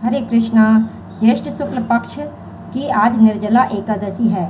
हरे कृष्णा। ज्येष्ठ शुक्ल पक्ष की आज निर्जला एकादशी है।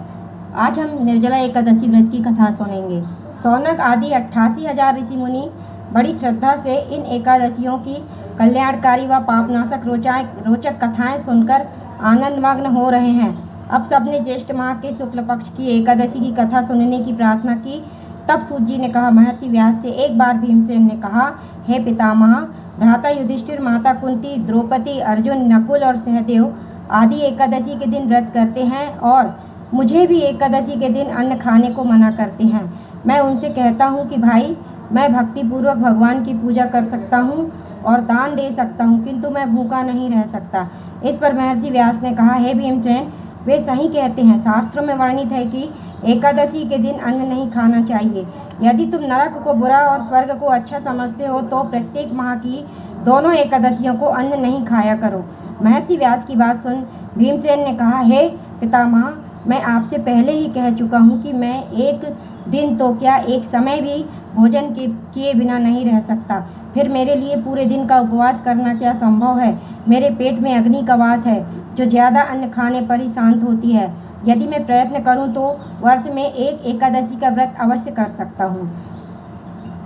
आज हम निर्जला एकादशी व्रत की कथा सुनेंगे। शौनक आदि 88,000 ऋषि मुनि बड़ी श्रद्धा से इन एकादशियों की कल्याणकारी व पापनाशक रोचक कथाएं सुनकर आनंदमग्न हो रहे हैं। अब सबने ज्येष्ठ माह के शुक्ल पक्ष की एकादशी की कथा सुनने की प्रार्थना की। तब सूत जी ने कहा, महर्षि व्यास से एक बार भीमसेन ने कहा, हे पितामह, भ्राता युधिष्ठिर, माता कुंती, द्रौपदी, अर्जुन, नकुल और सहदेव आदि एकादशी के दिन व्रत करते हैं और मुझे भी एकादशी के दिन अन्न खाने को मना करते हैं। मैं उनसे कहता हूँ कि भाई, मैं भक्तिपूर्वक भगवान की पूजा कर सकता हूँ और दान दे सकता हूँ, किंतु मैं भूखा नहीं रह सकता। इस पर महर्षि व्यास ने कहा, हे भीमसेन, वे सही कहते हैं। शास्त्रों में वर्णित है कि एकादशी के दिन अन्न नहीं खाना चाहिए। यदि तुम नरक को बुरा और स्वर्ग को अच्छा समझते हो तो प्रत्येक माह की दोनों एकादशियों को अन्न नहीं खाया करो। महर्षि व्यास की बात सुन भीमसेन ने कहा, हे पितामह, मैं आपसे पहले ही कह चुका हूँ कि मैं एक दिन तो क्या एक समय भी भोजन किए बिना नहीं रह सकता। फिर मेरे लिए पूरे दिन का उपवास करना क्या संभव है। मेरे पेट में अग्नि का वास है जो ज़्यादा अन्न खाने पर ही शांत होती है। यदि मैं प्रयत्न करूं तो वर्ष में एक एकादशी का व्रत अवश्य कर सकता हूं।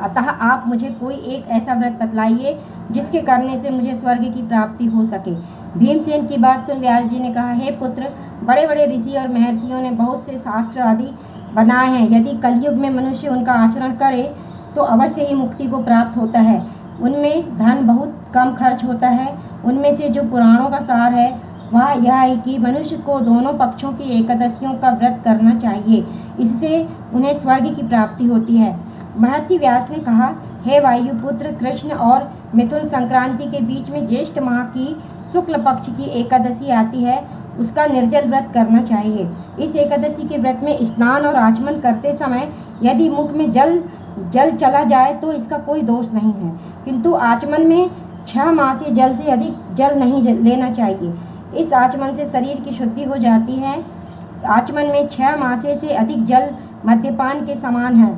अतः आप मुझे कोई एक ऐसा व्रत बतलाइए जिसके करने से मुझे स्वर्ग की प्राप्ति हो सके। भीमसेन की बात सुन व्यास जी ने कहा, हे पुत्र, बड़े बड़े ऋषि और महर्षियों ने बहुत से शास्त्र आदि बनाए हैं। यदि कलयुग में मनुष्य उनका आचरण करे तो अवश्य ही मुक्ति को प्राप्त होता है। उनमें धन बहुत कम खर्च होता है। उनमें से जो पुराणों का सार है वह यह है कि मनुष्य को दोनों पक्षों की एकादशियों का व्रत करना चाहिए। इससे उन्हें स्वर्ग की प्राप्ति होती है। महर्षि व्यास ने कहा, हे वायुपुत्र, कृष्ण और मिथुन संक्रांति के बीच में ज्येष्ठ माह की शुक्ल पक्ष की एकादशी आती है, उसका निर्जल व्रत करना चाहिए। इस एकादशी के व्रत में स्नान और आचमन करते समय यदि मुख में जल चला जाए तो इसका कोई दोष नहीं है, किंतु आचमन में 6 माह से जल से अधिक जल नहीं लेना चाहिए। इस आचमन से शरीर की शुद्धि हो जाती है। आचमन में 6 मासे से अधिक जल मद्यपान के समान है।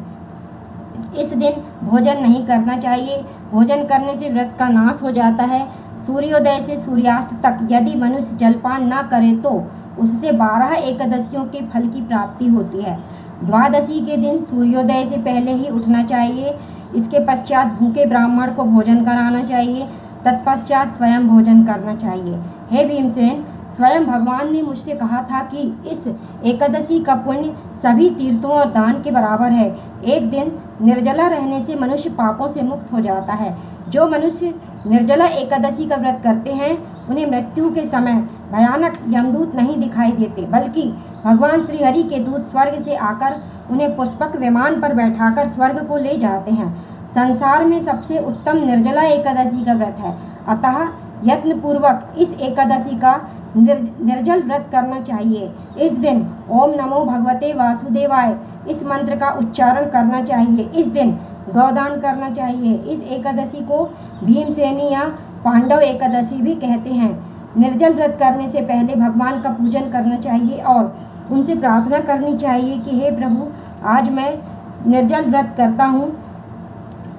इस दिन भोजन नहीं करना चाहिए। भोजन करने से व्रत का नाश हो जाता है। सूर्योदय से सूर्यास्त तक यदि मनुष्य जलपान न करे तो उससे 12 एकादशियों के फल की प्राप्ति होती है। द्वादशी के दिन सूर्योदय से पहले ही उठना चाहिए। इसके पश्चात भूखे ब्राह्मण को भोजन कराना चाहिए। तत्पश्चात स्वयं भोजन करना चाहिए। हे भीमसेन, स्वयं भगवान ने मुझसे कहा था कि इस एकादशी का पुण्य सभी तीर्थों और दान के बराबर है। एक दिन निर्जला रहने से मनुष्य पापों से मुक्त हो जाता है। जो मनुष्य निर्जला एकादशी का व्रत करते हैं उन्हें मृत्यु के समय भयानक यमदूत नहीं दिखाई देते, बल्कि भगवान श्री हरि के दूत स्वर्ग से आकर उन्हें पुष्पक विमान पर बैठाकर स्वर्ग को ले जाते हैं। संसार में सबसे उत्तम निर्जला एकादशी का व्रत है। अतः यत्नपूर्वक इस एकादशी का निर्जल व्रत करना चाहिए। इस दिन ओम नमो भगवते वासुदेवाय इस मंत्र का उच्चारण करना चाहिए। इस दिन गौदान करना चाहिए। इस एकादशी को भीमसेनी या पांडव एकादशी भी कहते हैं। निर्जल व्रत करने से पहले भगवान का पूजन करना चाहिए और उनसे प्रार्थना करनी चाहिए कि हे प्रभु, आज मैं निर्जल व्रत करता हूँ,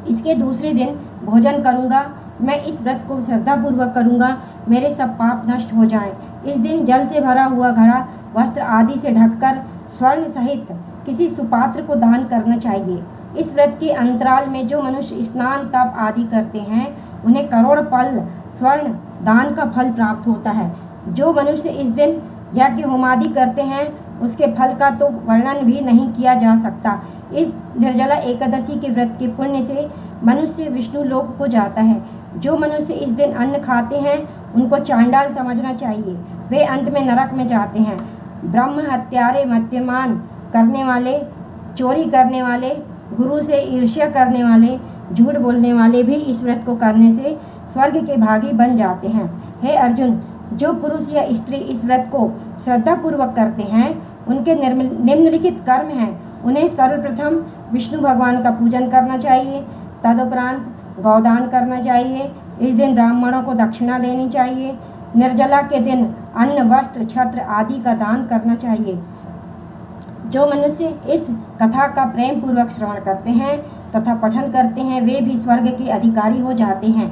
इसके दूसरे दिन भोजन करूँगा। मैं इस व्रत को श्रद्धापूर्वक करूँगा, मेरे सब पाप नष्ट हो जाएं। इस दिन जल से भरा हुआ घड़ा वस्त्र आदि से ढककर स्वर्ण सहित किसी सुपात्र को दान करना चाहिए। इस व्रत के अंतराल में जो मनुष्य स्नान तप आदि करते हैं उन्हें करोड़ पल स्वर्ण दान का फल प्राप्त होता है। जो मनुष्य इस दिन यज्ञ होमादि करते हैं उसके फल का तो वर्णन भी नहीं किया जा सकता। इस निर्जला एकादशी के व्रत के पुण्य से मनुष्य विष्णु लोक को जाता है। जो मनुष्य इस दिन अन्न खाते हैं उनको चांडाल समझना चाहिए। वे अंत में नरक में जाते हैं। ब्रह्म हत्यारे, मद्यपान करने वाले, चोरी करने वाले, गुरु से ईर्ष्या करने वाले, झूठ बोलने वाले भी इस व्रत को करने से स्वर्ग के भागी बन जाते हैं। हे अर्जुन, जो पुरुष या स्त्री इस व्रत को श्रद्धापूर्वक करते हैं उनके निम्नलिखित कर्म हैं। उन्हें सर्वप्रथम विष्णु भगवान का पूजन करना चाहिए। तदुपरांत गौदान करना चाहिए। इस दिन ब्राह्मणों को दक्षिणा देनी चाहिए। निर्जला के दिन अन्न, वस्त्र, छत्र आदि का दान करना चाहिए। जो मनुष्य इस कथा का प्रेम पूर्वक श्रवण करते हैं तथा पठन करते हैं वे भी स्वर्ग के अधिकारी हो जाते हैं।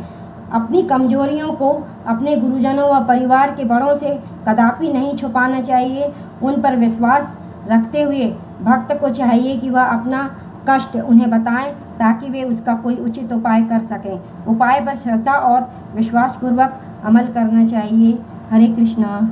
अपनी कमजोरियों को अपने गुरुजनों व परिवार के बड़ों से कदापि नहीं छुपाना चाहिए। उन पर विश्वास रखते हुए भक्त को चाहिए कि वह अपना कष्ट उन्हें बताएं ताकि वे उसका कोई उचित उपाय कर सकें। उपाय पर श्रद्धा और विश्वासपूर्वक अमल करना चाहिए। हरे कृष्णा।